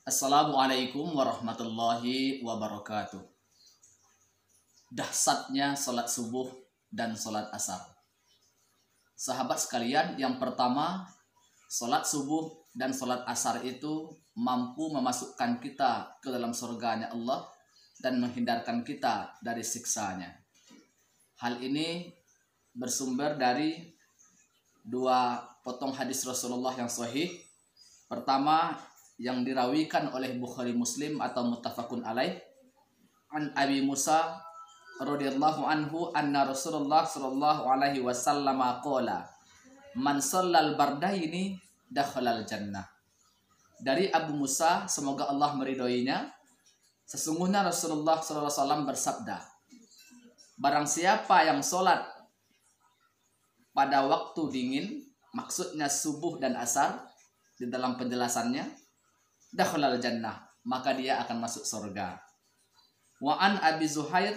Assalamualaikum warahmatullahi wabarakatuh. Dahsyatnya sholat subuh dan sholat asar. Sahabat sekalian, yang pertama, sholat subuh dan sholat asar itu mampu memasukkan kita ke dalam surganya Allah dan menghindarkan kita dari siksanya. Hal ini bersumber dari dua potong hadis Rasulullah yang sahih. Pertama, yang dirawikan oleh Bukhari Muslim atau muttafaqun alaih, an Abi Musa radhiyallahu anhu anna Rasulullah sallallahu alaihi wasallam qala man shallal bardaini dakhalal jannah. Dari Abu Musa, semoga Allah meridhoinya, sesungguhnya Rasulullah sallallahu alaihi wasallam bersabda, barang siapa yang sholat pada waktu dingin, maksudnya subuh dan asar, di dalam penjelasannya dakhalal jannah, maka dia akan masuk surga. Wa an Abi Zuhair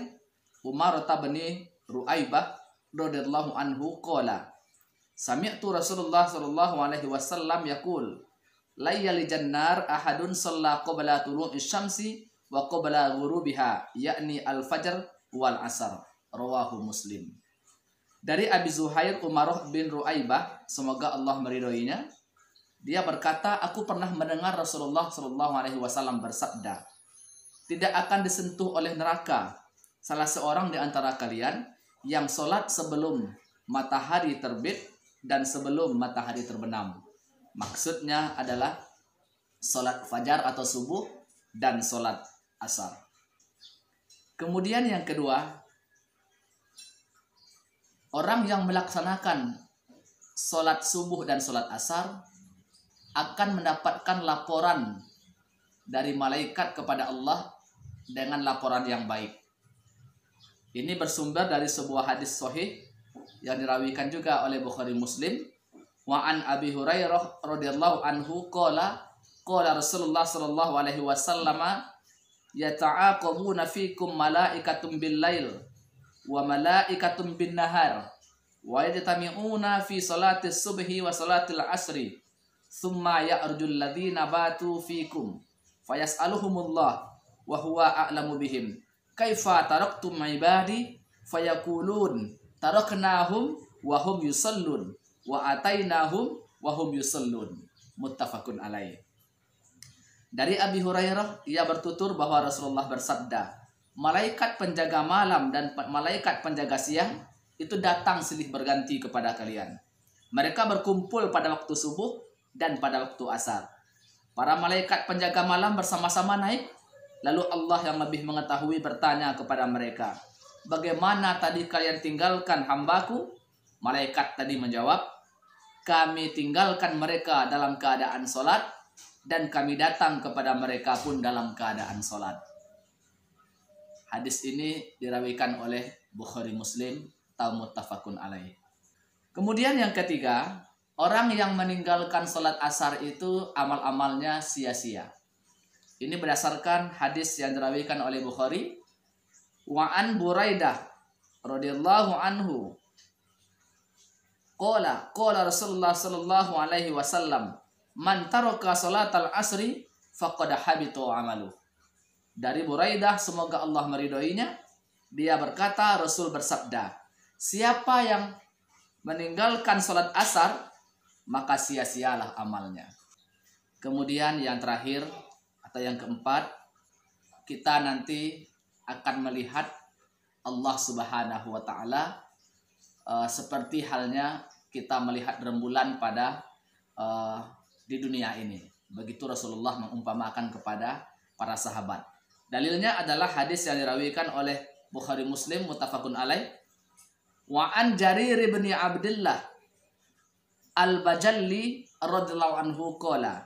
Umar bin Ru'aibah radhiyallahu anhu qala sami'tu Rasulullah sallallahu alaihi wasallam yaqul la yalijan nar ahadun shalla qabla tulu'i syamsi wa qabla ghurubiha, yakni al-fajr wal asar, rawahu Muslim. Dari Abi Zuhair Umar bin Ru'aibah, semoga Allah meridhoinya, dia berkata, aku pernah mendengar Rasulullah Shallallahu Alaihi Wasallam bersabda, tidak akan disentuh oleh neraka salah seorang di antara kalian yang sholat sebelum matahari terbit dan sebelum matahari terbenam. Maksudnya adalah sholat fajar atau subuh dan sholat asar. Kemudian yang kedua, orang yang melaksanakan sholat subuh dan sholat asar akan mendapatkan laporan dari malaikat kepada Allah dengan laporan yang baik. Ini bersumber dari sebuah hadis sahih yang dirawikan juga oleh Bukhari Muslim. Wa an Abi Hurairah radhiyallahu anhu qala qala Rasulullah sallallahu alaihi wasallam yata'aqabuna fikum malaikatun bil lail wa malaikatun bin nahar wa yajtami'una fi salatis subhi wa salatil asri summa ya'rujul ladzina batu fikum fayas'aluhumullah wa huwa a'lamu bihim kaifa taraktum ibadi fayaqulun taraknahum wa hum yusallun wa atainahum wa hum yusallun, muttafaqun alaih. Dari Abi Hurairah, ia bertutur bahwa Rasulullah bersabda, malaikat penjaga malam dan malaikat penjaga siang itu datang silih berganti kepada kalian. Mereka berkumpul pada waktu subuh dan pada waktu asar. Para malaikat penjaga malam bersama-sama naik, lalu Allah yang lebih mengetahui bertanya kepada mereka, bagaimana tadi kalian tinggalkan hambaku? Malaikat tadi menjawab, kami tinggalkan mereka dalam keadaan sholat dan kami datang kepada mereka pun dalam keadaan sholat. Hadis ini dirawikan oleh Bukhari Muslim atau muttafaqun alaih. Kemudian yang ketiga, orang yang meninggalkan sholat asar itu amal-amalnya sia-sia. Ini berdasarkan hadis yang dirawikan oleh Bukhari. Wa an Buraidah radhiyallahu anhu qala Rasulullah sallallahu alaihi wasallam man taraka sholatal asri faqad habita amalu. Dari Buraidah, semoga Allah meridhoinya, dia berkata, Rasul bersabda, siapa yang meninggalkan sholat asar maka sia-sialah amalnya. Kemudian yang terakhir atau yang keempat, kita nanti akan melihat Allah Subhanahu wa taala seperti halnya kita melihat rembulan pada di dunia ini. Begitu Rasulullah mengumpamakan kepada para sahabat. Dalilnya adalah hadis yang dirawikan oleh Bukhari Muslim muttafaqun alaih. Wa an Jarir bin Abdullah Al-Bajalli radhiyallahu anhu qala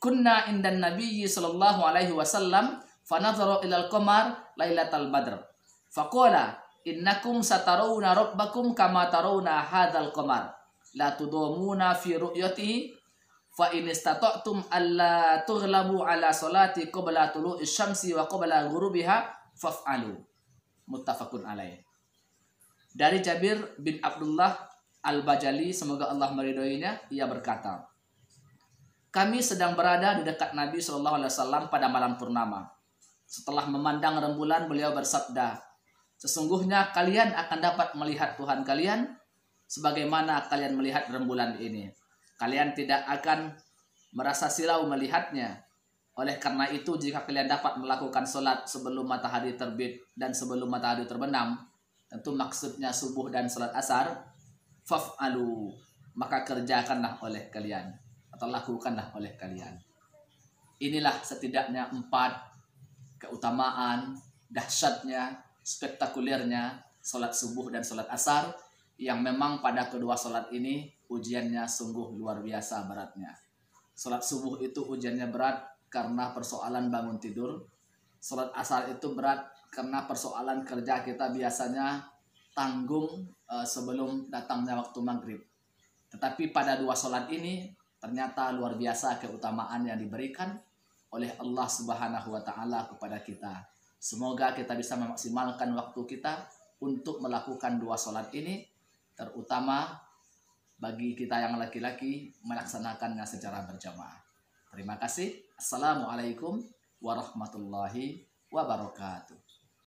kunna indan nabiyyi sallallahu alaihi wasallam fanadhara ilal qamar lailatal badr faqala innakum satarawna rabbakum kama tarawna hadzal qamar la tudamuna fi ru'yatihi fa in istata'tum alla tughlabu ala salati qabla tulu'i syamsi wa qabla ghurubiha faf'alu, muttafaqun alaih. Dari Jabir bin Abdullah Al-Bajali, semoga Allah meridhoinya, ia berkata, kami sedang berada di dekat Nabi SAW pada malam purnama. Setelah memandang rembulan, beliau bersabda, sesungguhnya kalian akan dapat melihat Tuhan kalian sebagaimana kalian melihat rembulan ini. Kalian tidak akan merasa silau melihatnya. Oleh karena itu, jika kalian dapat melakukan sholat sebelum matahari terbit dan sebelum matahari terbenam, tentu maksudnya subuh dan sholat asar, faf'alu, maka kerjakanlah oleh kalian atau lakukanlah oleh kalian. Inilah setidaknya 4 keutamaan, dahsyatnya, spektakulernya sholat subuh dan sholat asar, yang memang pada kedua sholat ini ujiannya sungguh luar biasa beratnya. Sholat subuh itu ujiannya berat karena persoalan bangun tidur. Sholat asar itu berat karena persoalan kerja kita biasanya tanggung sebelum datangnya waktu maghrib. Tetapi pada dua sholat ini ternyata luar biasa keutamaan yang diberikan oleh Allah Subhanahu wa Ta'ala kepada kita. Semoga kita bisa memaksimalkan waktu kita untuk melakukan dua sholat ini, terutama bagi kita yang laki-laki melaksanakannya secara berjamaah. Terima kasih. Assalamualaikum warahmatullahi wabarakatuh.